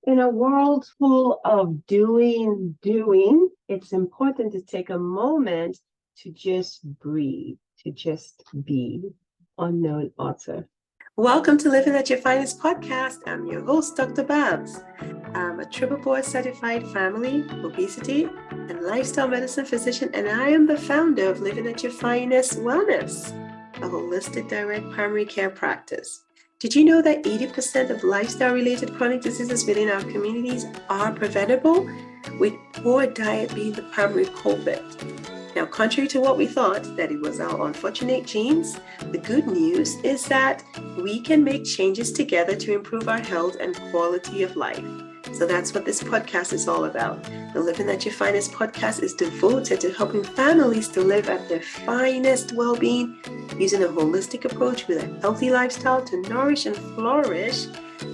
In a world full of doing, it's important to take a moment to just breathe, to just be. Unknown author. Welcome to Living at Your Finest podcast. I'm your host, Dr. Babs. I'm a triple board certified family, obesity, and lifestyle medicine physician, and I am the founder of Living at Your Finest Wellness, a holistic direct primary care practice. Did you know that 80% of lifestyle-related chronic diseases within our communities are preventable, with poor diet being the primary culprit? Now, contrary to what we thought, that it was our unfortunate genes, the good news is that we can make changes together to improve our health and quality of life. So that's what this podcast is all about. The Living at Your Finest podcast is devoted to helping families to live at their finest well-being using a holistic approach with a healthy lifestyle to nourish and flourish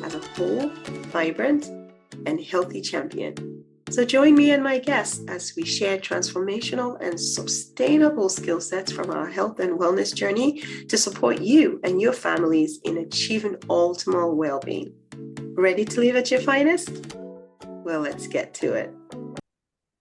as a whole, vibrant, and healthy champion. So join me and my guests as we share transformational and sustainable skill sets from our health and wellness journey to support you and your families in achieving optimal well-being. Ready to live at your finest? Well, let's get to it.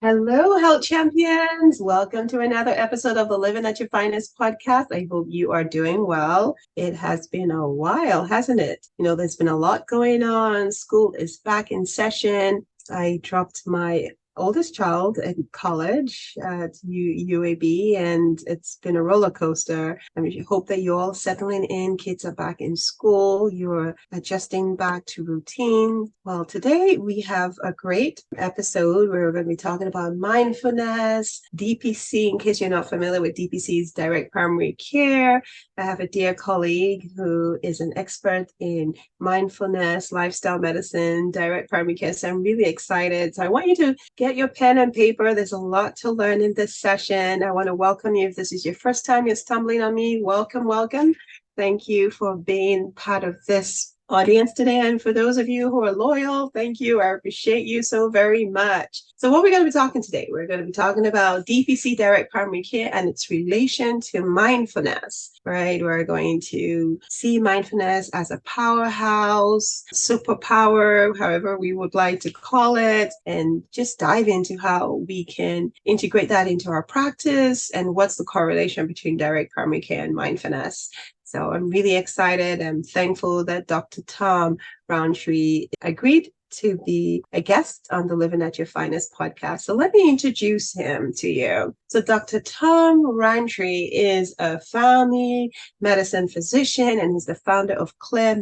Hello, health champions. Welcome to another episode of the Living at Your Finest podcast. I hope you are doing well. It has been a while, hasn't it? There's been a lot going on. School is back in session. I dropped my oldest child in college at UAB, and it's been a roller coaster. I hope that you're all settling in. Kids are back in school. You're adjusting back to routine. Well, today we have a great episode where we're going to be talking about mindfulness, DPC. In case you're not familiar with DPC's direct primary care, I have a dear colleague who is an expert in mindfulness, lifestyle medicine, direct primary care. So I'm really excited. So I want you to get your pen and paper. There's a lot to learn in this session. I want to welcome you. If this is your first time you're stumbling on me, welcome. Thank you for being part of this audience today. And for those of you who are loyal, thank you. I appreciate you so very much. So what we're going to be talking today, we're going to be talking about DPC, direct primary care, and its relation to mindfulness, right? We're going to see mindfulness as a powerhouse, superpower, however we would like to call it, and just dive into how we can integrate that into our practice and what's the correlation between direct primary care and mindfulness. So I'm really excited. I'm thankful that Dr. Tom Roundtree agreed to be a guest on the Living at Your Finest podcast. So let me introduce him to you. So Dr. Tom Roundtree is a family medicine physician, and he's the founder of Claire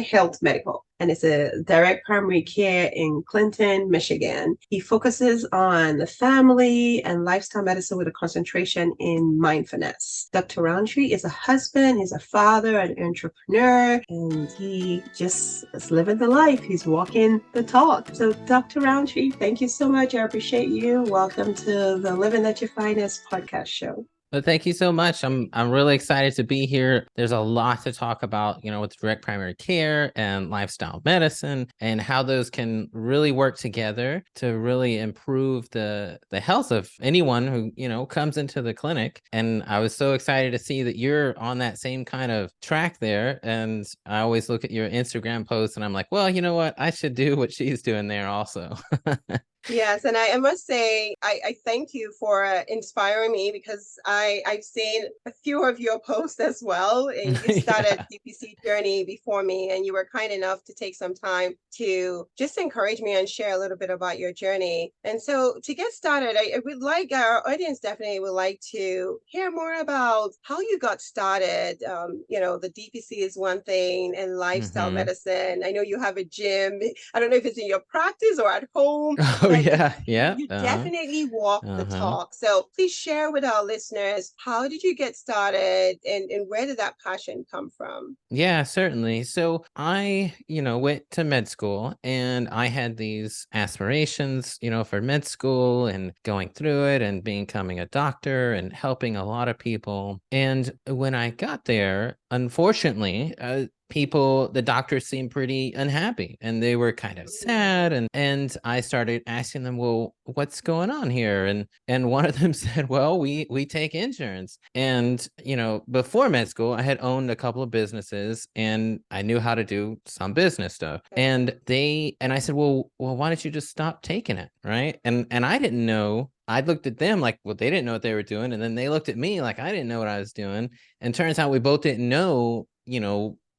Health Medical. And it's a direct primary care in Clinton, Michigan. He focuses on the family and lifestyle medicine with a concentration in mindfulness. Dr. Roundtree is a husband, he's a father, an entrepreneur, and he just is living the life. He's walking the talk. So Dr. Roundtree, thank you so much. I appreciate you. Welcome to the Living at Your Finest podcast show. Well, thank you so much. I'm really excited to be here. There's a lot to talk about, with direct primary care and lifestyle medicine and how those can really work together to really improve the health of anyone who, comes into the clinic. And I was so excited to see that you're on that same kind of track there. And I always look at your Instagram posts and I'm like, well, you know what? I should do what she's doing there also. Yes, and I must say, I thank you for inspiring me, because I've seen a few of your posts as well. And you started DPC journey before me, and you were kind enough to take some time to just encourage me and share a little bit about your journey. And so to get started, I would like, our audience definitely would like to hear more about how you got started. The DPC is one thing, and lifestyle medicine. I know you have a gym. I don't know if it's in your practice or at home. Oh, yeah. You definitely walk the talk. So please share with our listeners, how did you get started, and where did that passion come from? Yeah, certainly. So I, went to med school, and I had these aspirations, for med school and going through it and becoming a doctor and helping a lot of people. And when I got there, unfortunately, the doctors seemed pretty unhappy and they were kind of sad. And I started asking them, well, what's going on here? And one of them said, well, we take insurance. And, before med school, I had owned a couple of businesses and I knew how to do some business stuff. And I said, well, why don't you just stop taking it? Right. And I didn't know. I looked at them like, well, they didn't know what they were doing. And then they looked at me like I didn't know what I was doing. And turns out we both didn't know,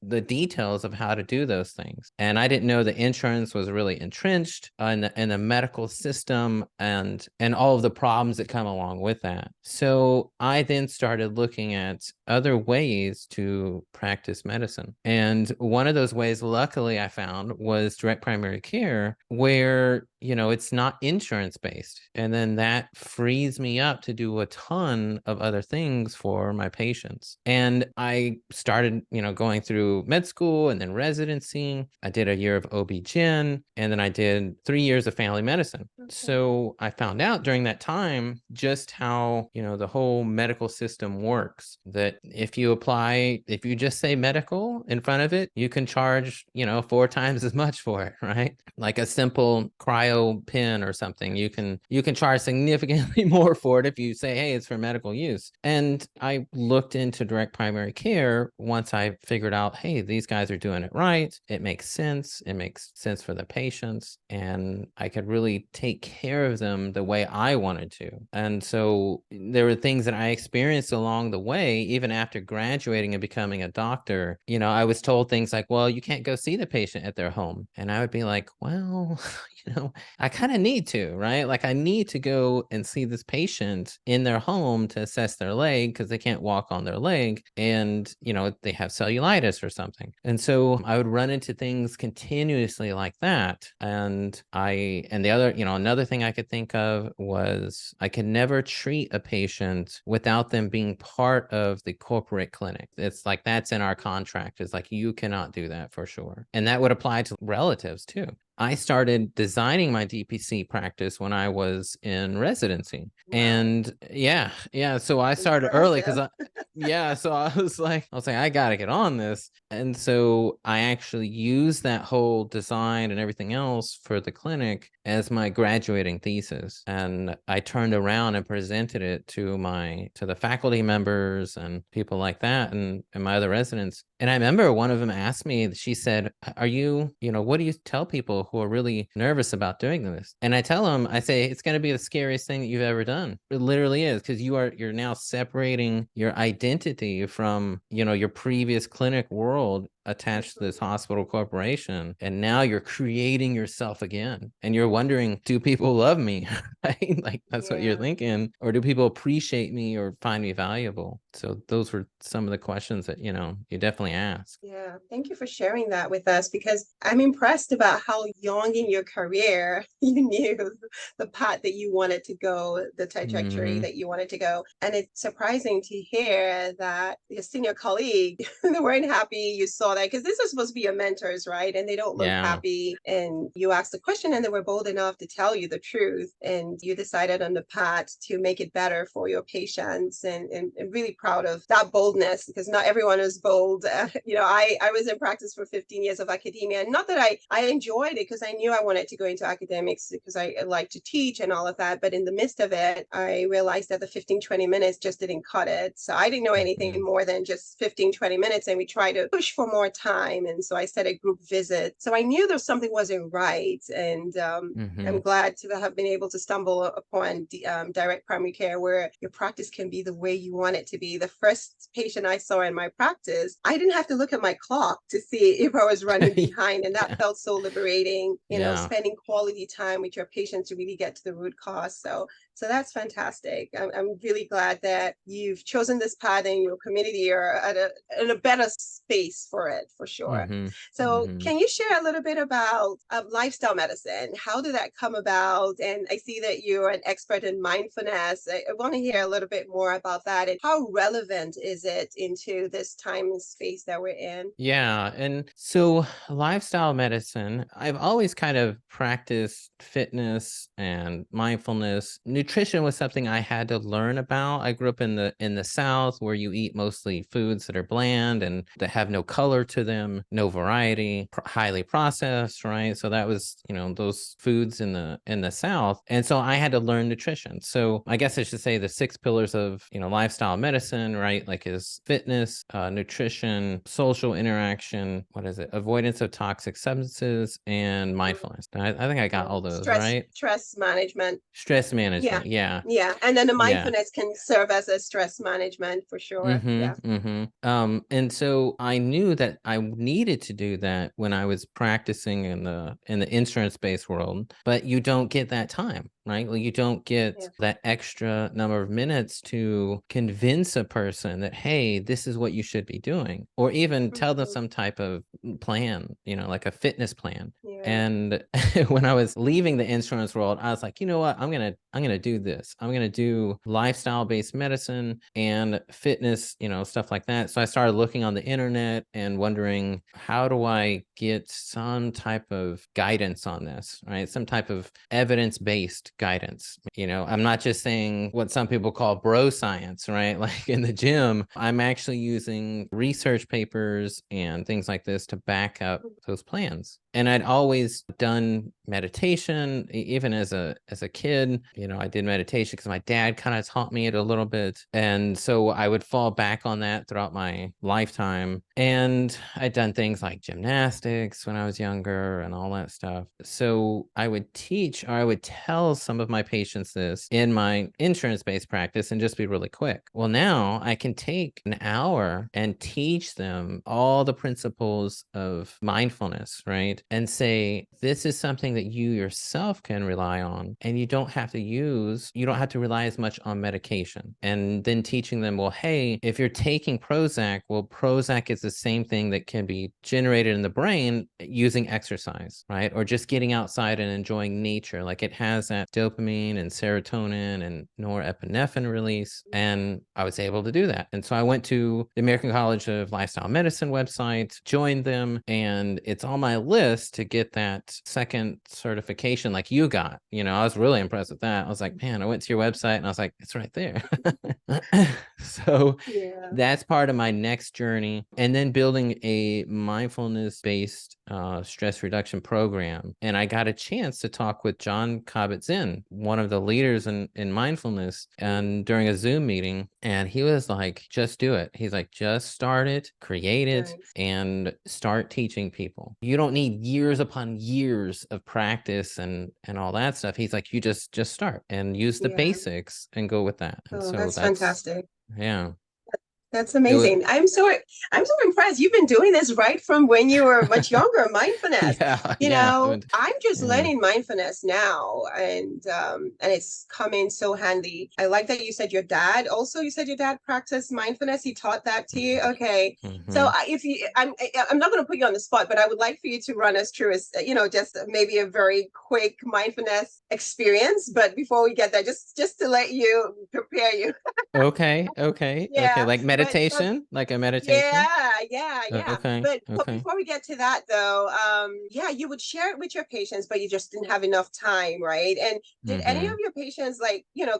the details of how to do those things. And I didn't know the insurance was really entrenched in the medical system and all of the problems that come along with that. So I then started looking at other ways to practice medicine. And one of those ways, luckily, I found was direct primary care, where it's not insurance based. And then that frees me up to do a ton of other things for my patients. And I started, going through med school and then residency. I did a year of OB-GYN, and then I did 3 years of family medicine. Okay. So I found out during that time just how, the whole medical system works, that if you just say medical in front of it, you can charge, 4 times as much for it, right? Like a simple cryo pen or something, you can charge significantly more for it if you say, hey, it's for medical use. And I looked into direct primary care once I figured out, hey, these guys are doing it right. It makes sense. It makes sense for the patients, and I could really take care of them the way I wanted to. And so there were things that I experienced along the way, even after graduating and becoming a doctor. I was told things like, well, you can't go see the patient at their home. And I would be like, well, I kind of need to, right? Like I need to go and see this patient in their home to assess their leg because they can't walk on their leg, and, they have cellulitis or something. And so I would run into things continuously like that. And another thing I could think of was I could never treat a patient without them being part of the corporate clinic. It's like, that's in our contract. It's like, you cannot do that for sure. And that would apply to relatives too. I started designing my DPC practice when I was in residency. Wow. And yeah. So I started early because so I was like, I gotta get on this. And so I actually used that whole design and everything else for the clinic as my graduating thesis. And I turned around and presented it to the faculty members and people like that and my other residents. And I remember one of them asked me, she said, what do you tell people who are really nervous about doing this? And I tell them, I say, it's going to be the scariest thing that you've ever done. It literally is, because you're now separating your identity from, your previous clinic world attached to this hospital corporation. And now you're creating yourself again. And you're wondering, do people love me? Right? Like that's what you're thinking. Or do people appreciate me or find me valuable? So those were some of the questions that, you definitely ask. Yeah. Thank you for sharing that with us, because I'm impressed about how young in your career you knew the path that you wanted to go, the trajectory that you wanted to go. And it's surprising to hear that your senior colleague, they weren't happy. You saw that, because this is supposed to be your mentors, right? And they don't look happy. And you asked the question and they were bold enough to tell you the truth. And you decided on the path to make it better for your patients, and really proud of that boldness, because not everyone is bold. I was in practice for 15 years of academia, and not that I enjoyed it, because I knew I wanted to go into academics because I like to teach and all of that. But in the midst of it, I realized that the 15-20 minutes just didn't cut it. So I didn't know anything more than just 15-20 minutes, and we tried to push for more time. And so I said a group visit. So I knew there was something wasn't right. And I'm glad to have been able to stumble upon direct primary care, where your practice can be the way you want it to be. The first patient I saw in my practice, I didn't have to look at my clock to see if I was running behind. And that felt so liberating, spending quality time with your patients to really get to the root cause. So that's fantastic. I'm really glad that you've chosen this path and your community are in a better space for it, for sure. So can you share a little bit about lifestyle medicine? How did that come about? And I see that you're an expert in mindfulness. I want to hear a little bit more about that, and how relevant is it into this time and space that we're in? Yeah. And so lifestyle medicine, I've always kind of practiced fitness and mindfulness, nutrition nutrition was something I had to learn about. I grew up in the South, where you eat mostly foods that are bland and that have no color to them, no variety, highly processed, right? So that was, those foods in the South. And so I had to learn nutrition. So I guess I should say the 6 pillars of, lifestyle medicine, right? Like is fitness, nutrition, social interaction, avoidance of toxic substances, and mindfulness. I think I got all those, right? Stress management. Stress management. Yeah. Yeah. And then the mindfulness can serve as a stress management for sure. And so I knew that I needed to do that when I was practicing in the insurance-based world, but you don't get that time, right? Well, you don't get that extra number of minutes to convince a person that, hey, this is what you should be doing, or even tell them some type of plan, like a fitness plan. And when I was leaving the insurance world, I was like, you know what, I'm gonna do this. I'm gonna do lifestyle-based medicine and fitness, stuff like that. So I started looking on the internet and wondering, how do I get some type of guidance on this, right? Some type of evidence-based guidance. I'm not just saying what some people call bro science, right? Like in the gym, I'm actually using research papers and things like this to back up those plans. And I'd always done meditation, even as a kid. I did meditation because my dad kind of taught me it a little bit. And so I would fall back on that throughout my lifetime. And I'd done things like gymnastics when I was younger and all that stuff. So I would teach, or I would tell some of my patients this in my insurance-based practice and just be really quick. Well, now I can take an hour and teach them all the principles of mindfulness, right? And say, this is something that you yourself can rely on, and you don't have to rely as much on medication. And then teaching them, well, hey, if you're taking Prozac, well, Prozac is the same thing that can be generated in the brain using exercise, right? Or just getting outside and enjoying nature. Like it has that dopamine and serotonin and norepinephrine release. And I was able to do that. And so I went to the American College of Lifestyle Medicine website, joined them, and it's on my list to get that second certification like you got. I was really impressed with that. I was like, man, I went to your website and I was like, it's right there. So that's part of my next journey. And then building a mindfulness-based stress reduction program. And I got a chance to talk with John Kabat-Zinn, one of the leaders in mindfulness, and during a Zoom meeting. And he was like, just do it. He's like, just start it, create it, and start teaching people. You don't need years upon years of practice and all that stuff. He's like, you just start and use the basics and go with that. And so that's fantastic. Yeah. That's amazing. I'm so impressed. You've been doing this right from when you were much younger, mindfulness. I'm just learning mindfulness now, and it's coming so handy. I like that you said your dad practiced mindfulness. He taught that to you. Okay. So I'm not going to put you on the spot, but I would like for you to run us through just maybe a very quick mindfulness experience. But before we get there, just to let you prepare you. Okay. Like meditation, like a meditation. Yeah. Okay. But before we get to that, though, you would share it with your patients, but you just didn't have enough time, right? And did any of your patients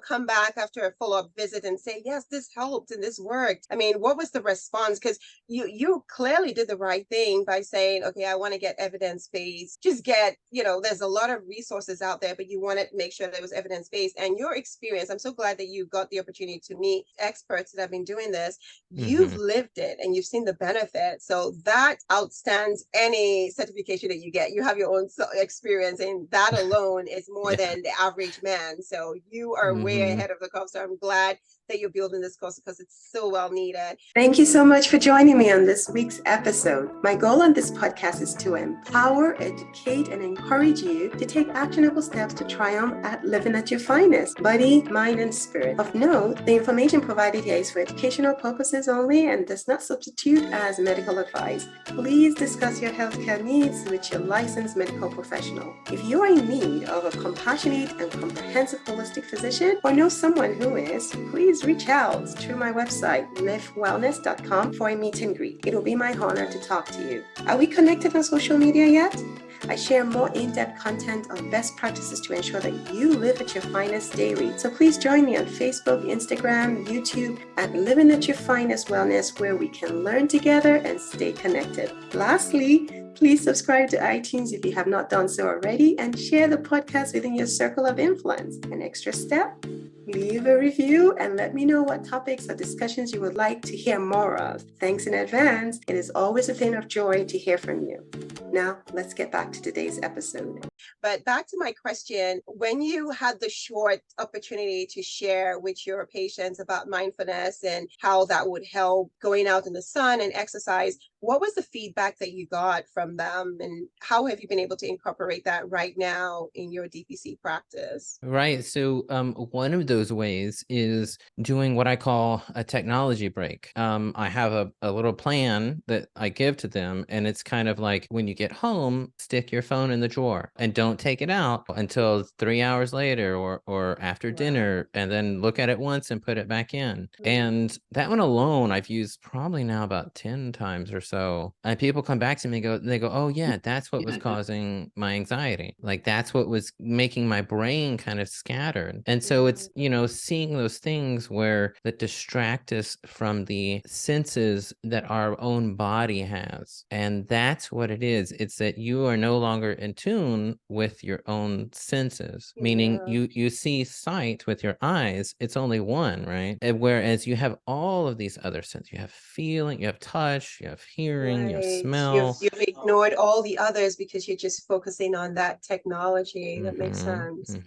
come back after a follow-up visit and say, yes, this helped and this worked? I mean, what was the response? Because you clearly did the right thing by saying, okay, I want to get evidence-based. Just get, there's a lot of resources out there, but you want to make sure there was evidence-based. And your experience, I'm so glad that you got the opportunity to meet experts that have been doing this. You've lived it and you've seen the benefit. So that outstands any certification that you get. You have your own experience, and that alone is more than the average man. So you are way ahead of the curve. So I'm glad that you're building this course because it's so well needed. Thank you so much for joining me on this week's episode. My goal on this podcast is to empower, educate, and encourage you to take actionable steps to triumph at living at your finest, body, mind, and spirit. Of note, the information provided here is for educational purposes only and does not substitute as medical advice. Please discuss your healthcare needs with your licensed medical professional. If you are in need of a compassionate and comprehensive holistic physician or know someone who is, please reach out through my website, livewellness.com, for a meet and greet. It will be my honor to talk to you. Are we connected on social media yet? I share more in-depth content on best practices to ensure that you live at your finest daily. So please join me on Facebook, Instagram, YouTube at Living at Your Finest Wellness, where we can learn together and stay connected. Lastly, please subscribe to iTunes if you have not done so already, and share the podcast within your circle of influence. An extra step, leave a review and let me know what topics or discussions you would like to hear more of. Thanks in advance. It is always a thing of joy to hear from you. Now, let's get back to today's episode. But back to my question, when you had the short opportunity to share with your patients about mindfulness and how that would help going out in the sun and exercise, what was the feedback that you got from them, and how have you been able to incorporate that right now in your DPC practice? Right. So one of those ways is doing what I call a technology break. I have a little plan that I give to them, and it's kind of like, when you get home, stick your phone in the drawer and don't take it out until 3 hours later or after dinner, and then look at it once and put it back in. And that one alone I've used probably now about 10 times or so. And people come back to me and they go, oh yeah, that's what was causing my anxiety. Like, that's what was making my brain kind of scattered. And so it's, seeing those things that distract us from the senses that our own body has. And that's what it is. It's that you are no longer in tune with your own senses, meaning you see sight with your eyes. It's only one, right? And whereas you have all of these other senses, you have feeling, you have touch, you have hearing, you have smell. You've ignored all the others because you're just focusing on that technology. That makes sense.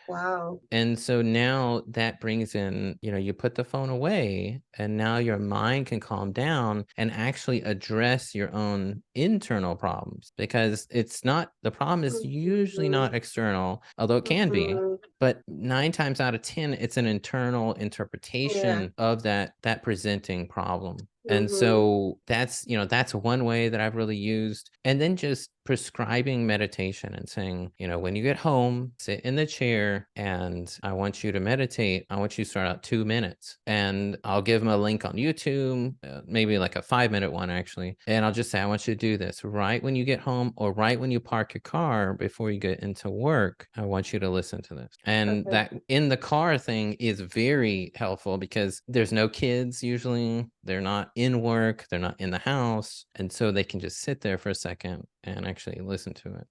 Wow. And so now that brings in, you put the phone away, and now your mind can calm down and actually address your own internal problems, because the problem is usually not external, although it can be, but 9 times out of 10, it's an internal interpretation of that presenting problem. And so that's one way that I've really used. And then just prescribing meditation and saying, when you get home, sit in the chair and I want you to meditate. I want you to start out 2 minutes, and I'll give them a link on YouTube, maybe like a 5-minute one actually. And I'll just say, I want you to do this right when you get home, or right when you park your car before you get into work. I want you to listen to this. And that in the car thing is very helpful, because there's no kids usually. They're not in work, they're not in the house. And so they can just sit there for a second and actually listen to it.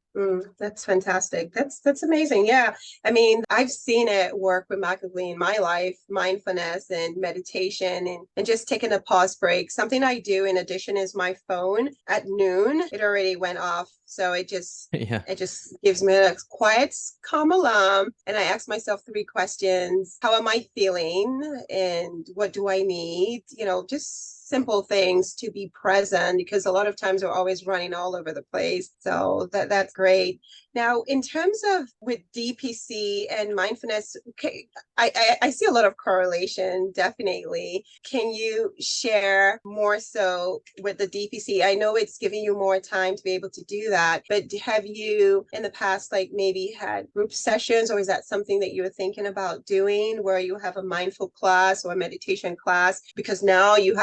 That's fantastic. That's amazing. Yeah. I mean, I've seen it work remarkably in my life, mindfulness and meditation and just taking a pause break. Something I do in addition is my phone at noon. It already went off. So it just gives me a quiet, calm alarm. And I ask myself 3 questions. How am I feeling? And what do I need? Just simple things to be present, because a lot of times we're always running all over the place. So that's great. Now, in terms of with DPC and mindfulness, okay, I see a lot of correlation, definitely. Can you share more so with the DPC? I know it's giving you more time to be able to do that, but have you in the past, like maybe had group sessions, or is that something that you're thinking about doing, where you have a mindful class or a meditation class? Because now you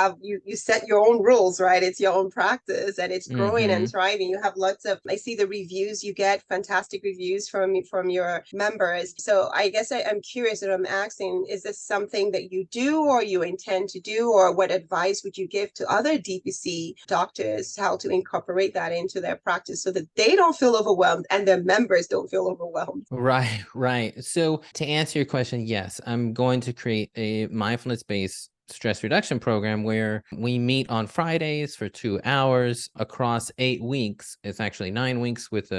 set your own rules, right? It's your own practice, and it's growing and thriving. You have lots of, I see the reviews you get, fantastic reviews from your members. So I guess I'm curious, that I'm asking, is this something that you do or you intend to do, or what advice would you give to other DPC doctors, how to incorporate that into their practice so that they don't feel overwhelmed and their members don't feel overwhelmed? Right. So to answer your question, yes, I'm going to create a mindfulness-based stress reduction program where we meet on Fridays for 2 hours across 8 weeks. It's actually 9 weeks with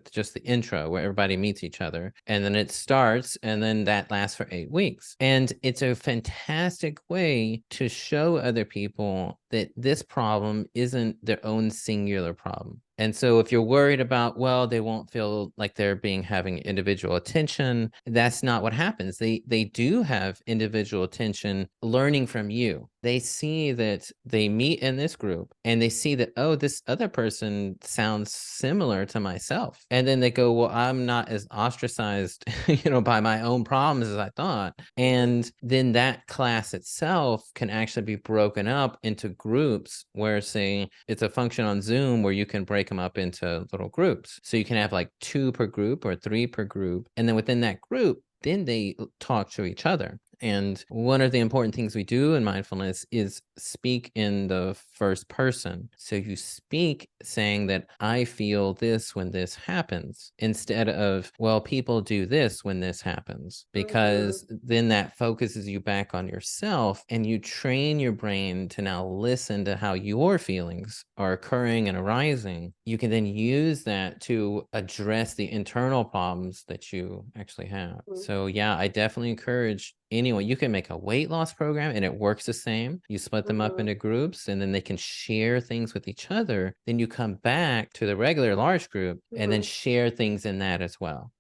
just the intro, where everybody meets each other, and then it starts, and then that lasts for 8 weeks. And it's a fantastic way to show other people that this problem isn't their own singular problem. And so if you're worried about, well, they won't feel like they're having individual attention, that's not what happens. They do have individual attention learning from you. they see that they meet in this group and they see that, oh, this other person sounds similar to myself. And then they go, well, I'm not as ostracized, by my own problems as I thought. And then that class itself can actually be broken up into groups where, say, it's a function on Zoom where you can break them up into little groups. So you can have like 2 per group or 3 per group. And then within that group, then they talk to each other. And one of the important things we do in mindfulness is speak in the first person. So you speak saying that I feel this when this happens, instead of, well, people do this when this happens, because then that focuses you back on yourself and you train your brain to now listen to how your feelings are occurring and arising. You can then use that to address the internal problems that you actually have. So yeah, I definitely encourage anyone. You can make a weight loss program and it works the same. You split them up into groups and then they can share things with each other. Then you come back to the regular large group and then share things in that as well.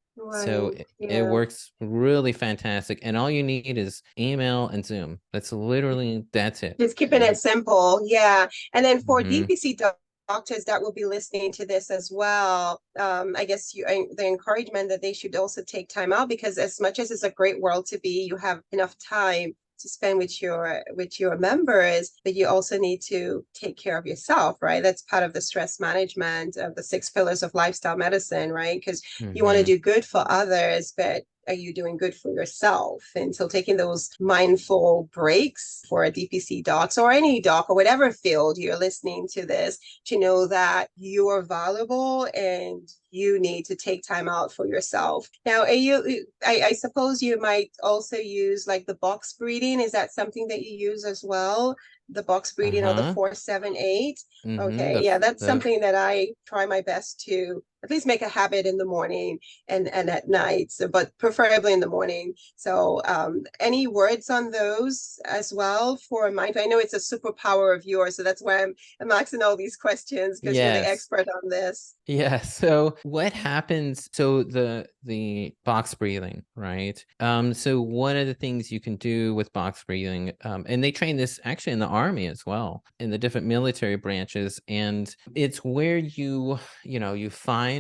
So it works really fantastic. And all you need is email and Zoom. That's it. Just keeping it simple. Yeah. And then for DPC doctors that will be listening to this as well, I guess the encouragement that they should also take time out, because as much as it's a great world to be, you have enough time to spend with your members, but you also need to take care of yourself, right? That's part of the stress management of the 6 pillars of lifestyle medicine, right? Because you want to do good for others, but are you doing good for yourself? And so taking those mindful breaks for a DPC docs or any doc or whatever field you're listening to this, to know that you are valuable and you need to take time out for yourself. Now, I suppose you might also use like the box breathing. Is that something that you use as well? The box breathing or the 4-7-8? Okay, yeah, that's something that I try my best to at least make a habit in the morning and at night, but preferably in the morning. So any words on those as well for mindful? I know it's a superpower of yours, so that's why I'm asking all these questions, because you're the expert on this. Yeah. So what happens? So the box breathing, right? So one of the things you can do with box breathing, and they train this actually in the Army as well, in the different military branches, and it's where you find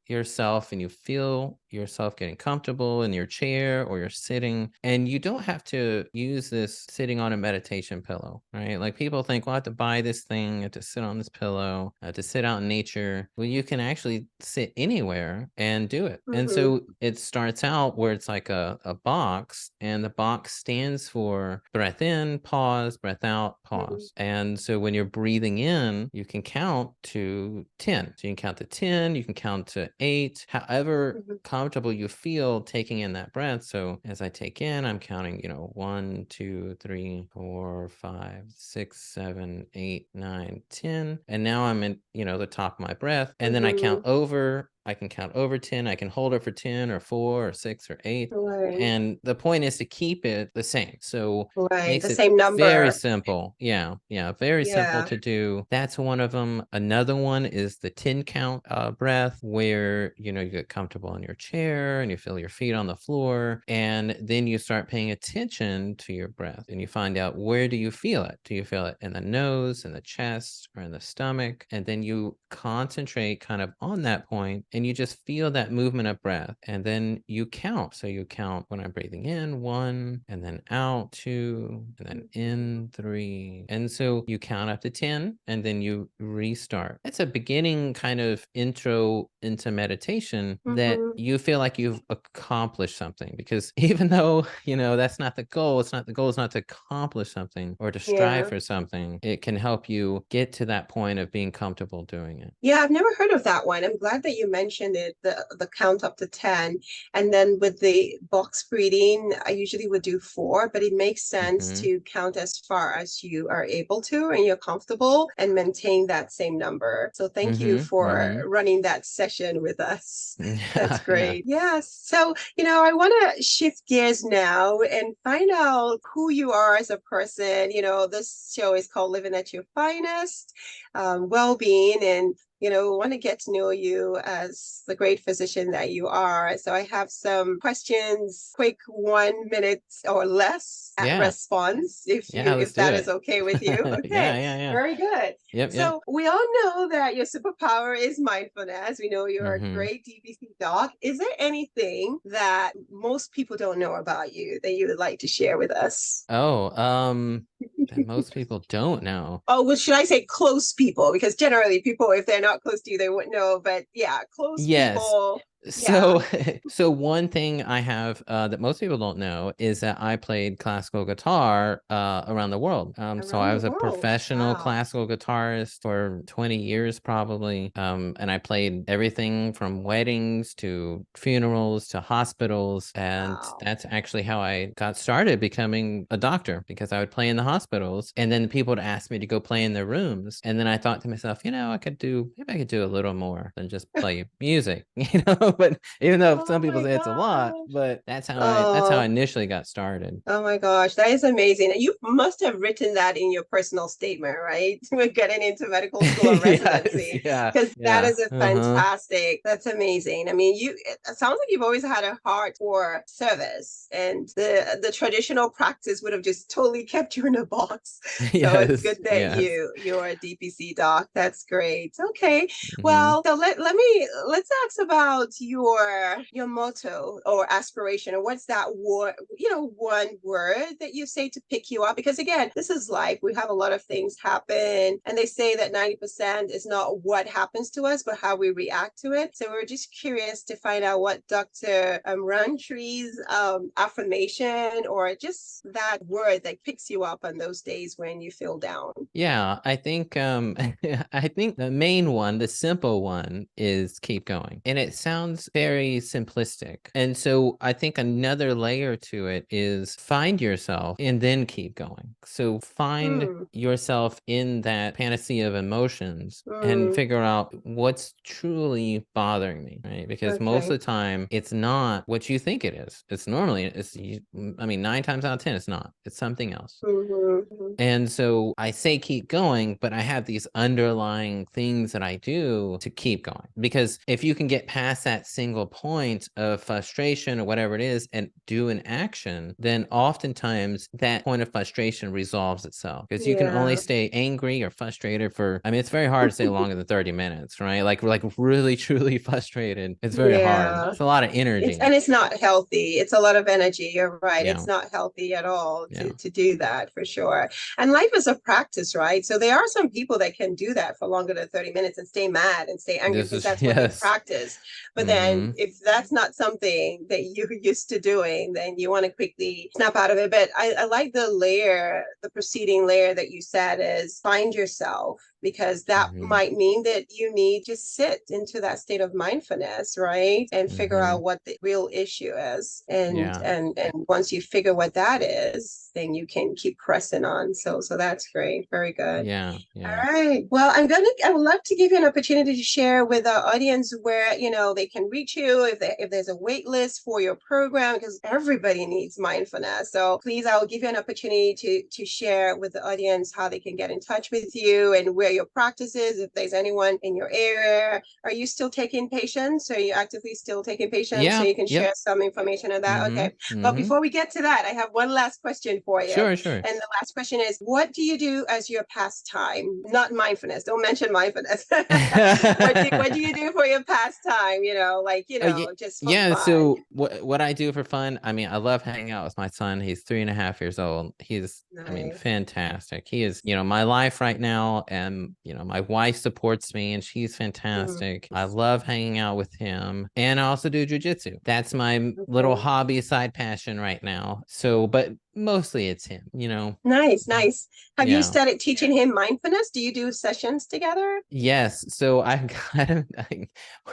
yourself and you feel yourself getting comfortable in your chair or you're sitting, and you don't have to use this sitting on a meditation pillow, right? Like people think, well, I have to buy this thing, I have to sit on this pillow, I have to sit out in nature. Well, you can actually sit anywhere and do it. And so it starts out where it's like a box, and the box stands for breath in, pause, breath out, pause. And so when you're breathing in, you can count to 10. So you can count to 10, you can count to 8, however comfortable you feel taking in that breath. So as I take in, I'm counting, 1, 2, 3, 4, 5, 6, 7, 8, 9, 10. And now I'm in, the top of my breath. And then I can count over 10. I can hold it for 10 or 4 or 6 or 8. Right. And the point is to keep it the same. So makes the it same number. very simple. Yeah. Very simple to do. That's one of them. Another one is the 10 count breath, where, you get comfortable in your chair and you feel your feet on the floor. And then you start paying attention to your breath and you find out, where do you feel it? Do you feel it in the nose, in the chest, or in the stomach? And then you concentrate kind of on that point and you just feel that movement of breath. And then you count. So you count when I'm breathing in, 1, and then out 2, and then in 3. And so you count up to 10 and then you restart. It's a beginning kind of intro into meditation that you feel like you've accomplished something, because even though, that's not the goal, the goal is not to accomplish something or to strive for something. It can help you get to that point of being comfortable doing it. Yeah, I've never heard of that one. I'm glad that you mentioned it, the count up to 10. And then with the box breathing, I usually would do 4, but it makes sense to count as far as you are able to and you're comfortable, and maintain that same number. So thank you for running that session with us. That's great. Yes. So, I want to shift gears now and find out who you are as a person. This show is called Living at Your Finest, well-being, and want to get to know you as the great physician that you are. So I have some questions, quick 1 minute or less response, let's if do that is it. okay with you. Okay, Yeah. very good. Yep. So we all know that your superpower is mindfulness. We know you're a great DBC doc. Is there anything that most people don't know about you that you would like to share with us? That most people don't know. Oh, well, should I say close people? Because generally people, if they're not close to you, they wouldn't know. But yeah, close people. So, so one thing I have that most people don't know is that I played classical guitar around the world. So I was a professional classical guitarist for 20 years probably. And I played everything from weddings to funerals to hospitals. And that's actually how I got started becoming a doctor, because I would play in the hospitals and then people would ask me to go play in their rooms. And then I thought to myself, maybe I could do a little more than just play music, but even though some people say it's a lot, but that's how I initially got started. Oh my gosh, that is amazing. You must have written that in your personal statement, right? We're getting into medical school or residency. Because that is a fantastic, that's amazing. I mean, it sounds like you've always had a heart for service, and the traditional practice would have just totally kept you in a box. So it's good that you're a DPC doc. That's great. Okay. Well, so let's ask about your motto or aspiration, or what's that word, one word that you say to pick you up, because again, this is life. We have a lot of things happen, and they say that 90% is not what happens to us, but how we react to it. So we're just curious to find out what Dr. Rountree's affirmation, or just that word that picks you up on those days when you feel down. I think I think the main one, the simple one, is keep going. And it sounds very simplistic. And so I think another layer to it is find yourself and then keep going. So find yourself in that panacea of emotions and figure out what's truly bothering me, right? Because most of the time it's not what you think it is. It's normally, 9 times out of 10, it's not. It's something else. And so I say keep going, but I have these underlying things that I do to keep going. Because if you can get past that single point of frustration or whatever it is and do an action, then oftentimes that point of frustration resolves itself. Because you can only stay angry or frustrated for, it's very hard to stay longer than 30 minutes, right? Like really, truly frustrated. It's very hard. It's a lot of energy. And it's not healthy. It's a lot of energy. You're right. It's not healthy at all to do that, for sure. And life is a practice, right? So there are some people that can do that for longer than 30 minutes and stay mad and stay angry because that's what they practice. But then if that's not something that you're used to doing, then you want to quickly snap out of it. But I like the preceding layer that you said is find yourself, because that might mean that you need to sit into that state of mindfulness, right? And figure out what the real issue is. And once you figure what that is, then you can keep pressing on. So that's great. Very good. Yeah. All right. Well, I would love to give you an opportunity to share with our audience where, they can reach you, if there's a wait list for your program, because everybody needs mindfulness. So please, I will give you an opportunity to share with the audience how they can get in touch with you and where your practice is, if there's anyone in your area. Are you still taking patients? Are you actively still taking patients? So you can share some information on that. Okay. But before we get to that, I have one last question for you. Sure. And the last question is, what do you do as your pastime? Not mindfulness. Don't mention mindfulness. What do you do for your pastime? Just for fun. So what I do for fun, I love hanging out with my son. He's 3.5 years old. He's fantastic. He is, my life right now. And, my wife supports me and she's fantastic. I love hanging out with him. And I also do jujitsu. That's my little hobby side passion right now. So, but mostly it's him, Nice. Have you started teaching him mindfulness? Do you do sessions together? Yes. So I got him,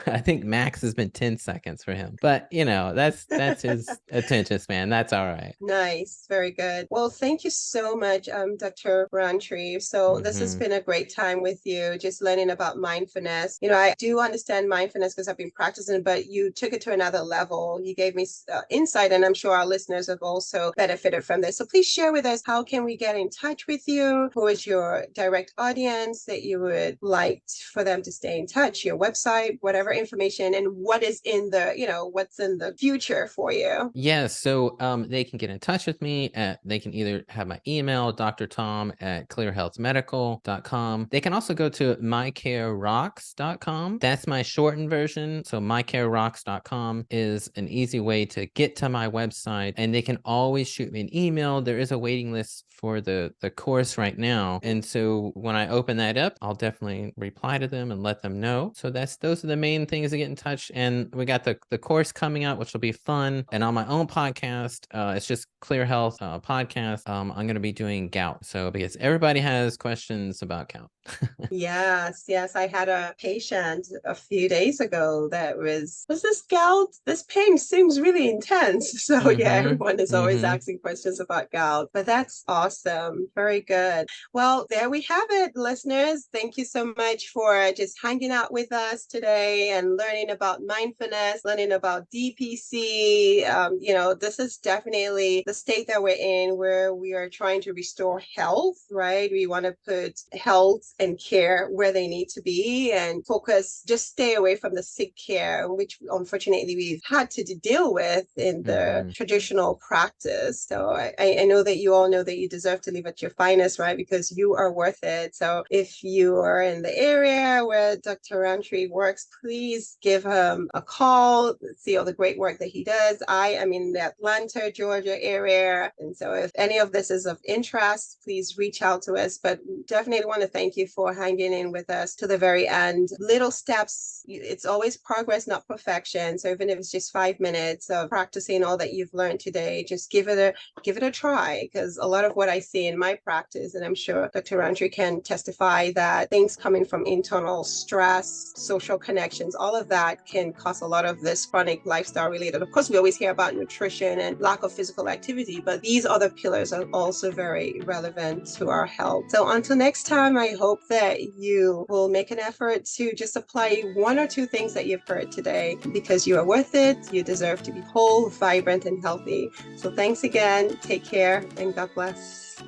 I think max has been 10 seconds for him, but that's his attention span. That's all right. Nice. Very good. Well, thank you so much, Dr. Roundtree. So this has been a great time with you, just learning about mindfulness. I do understand mindfulness because I've been practicing, but you took it to another level. You gave me insight, and I'm sure our listeners have also benefited from there. So please share with us, how can we get in touch with you? Who is your direct audience that you would like for them to stay in touch? Your website, whatever information, and what is in the, what's in the future for you? Yes. So they can get in touch with me they can either have my email, drtom@clearhealthmedical.com. They can also go to mycarerocks.com. That's my shortened version. So mycarerocks.com is an easy way to get to my website, and they can always shoot me an email. There is a waiting list for the course right now. And so when I open that up, I'll definitely reply to them and let them know. So those are the main things to get in touch. And we got the course coming out, which will be fun. And on my own podcast, it's just Clear Health podcast. I'm going to be doing gout. So because everybody has questions about gout. Yes. I had a patient a few days ago that was this gout? This pain seems really intense. So everyone is always asking questions about gout, but that's awesome. Very good. Well, there we have it, listeners. Thank you so much for just hanging out with us today and learning about mindfulness, learning about DPC. This is definitely the state that we're in, where we are trying to restore health, right? We want to put health and care where they need to be and just stay away from the sick care, which unfortunately we've had to deal with in the traditional practice. So I know that you all know that you deserve to live at your finest, right? Because you are worth it. So if you are in the area where Dr. Roundtree works, please give him a call, see all the great work that he does. I am in the Atlanta, Georgia area. And so if any of this is of interest, please reach out to us. But definitely want to thank you for hanging in with us to the very end. Little steps, it's always progress, not perfection. So even if it's just 5 minutes of practicing all that you've learned today, just give it a try. Because a lot of what I see in my practice, and I'm sure Dr. Roundtree can testify, that things coming from internal stress, social connections, all of that can cause a lot of this chronic lifestyle related. Of course, we always hear about nutrition and lack of physical activity, but these other pillars are also very relevant to our health. So until next time, I hope that you will make an effort to just apply 1 or 2 things that you've heard today, because you are worth it. You deserve to be whole, vibrant, and healthy. So thanks again. Take care and God bless.